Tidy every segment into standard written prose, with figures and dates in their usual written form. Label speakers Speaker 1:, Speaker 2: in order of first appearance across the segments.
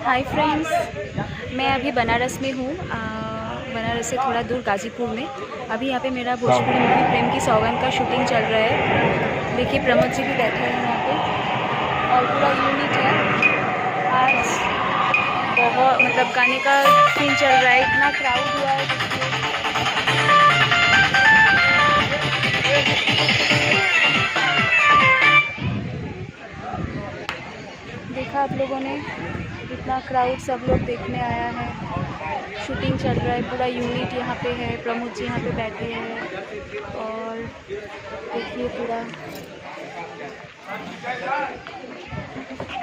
Speaker 1: Hi friends, मैं अभी बनारस में हूँ। बनारस से थोड़ा दूर गाज़ीपुर में। अभी यहाँ पे मेरा भोजपुरी मूवी प्रेम की सौगंध का शूटिंग चल रहा है। देखिए प्रमोद जी भी बैठे हैं यहाँ पे और पूरा यूनिट है। आज बहुत मतलब गाने का सीन चल रहा है, इतना क्राउड हुआ है। देखा आप लोगों ने, इतना क्राउड सब लोग देखने आया है। शूटिंग चल रहा है, पूरा यूनिट यहाँ पे है। प्रमोद जी यहाँ पे बैठे हैं और देखिए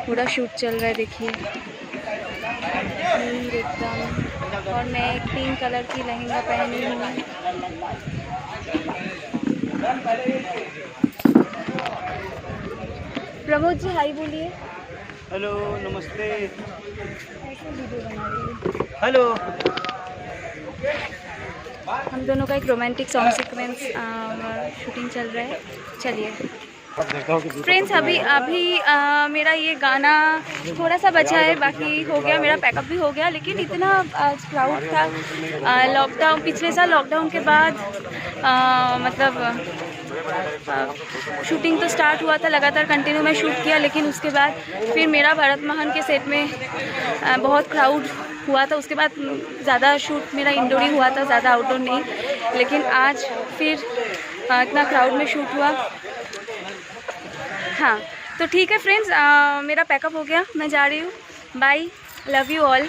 Speaker 1: पूरा शूट चल रहा है। देखिए एकदम, और मैं एक पिंक कलर की लहंगा पहनी हूँ। प्रमोद जी हाय बोलिए।
Speaker 2: हेलो, नमस्ते।
Speaker 1: ऐसे वीडियो बना रही हूँ।
Speaker 2: हेलो।
Speaker 1: हम दोनों का एक रोमांटिक सॉन्ग सीक्वेंस शूटिंग चल रहा है। चलिए फ्रेंड्स, अभी मेरा ये गाना थोड़ा सा बचा है, बाकी हो गया, मेरा पैकअप भी हो गया। लेकिन इतना आज क्राउड था। लॉकडाउन, पिछले साल लॉकडाउन के बाद मतलब शूटिंग तो स्टार्ट हुआ था, लगातार कंटिन्यू में शूट किया। लेकिन उसके बाद फिर मेरा भरत महन के सेट में बहुत क्राउड हुआ था। उसके बाद ज़्यादा शूट मेरा इंडोर ही हुआ था, ज़्यादा आउटडोर नहीं। लेकिन आज फिर इतना क्राउड में शूट हुआ। हाँ तो ठीक है फ्रेंड्स, मेरा पैकअप हो गया, मैं जा रही हूँ। Bye, love you all.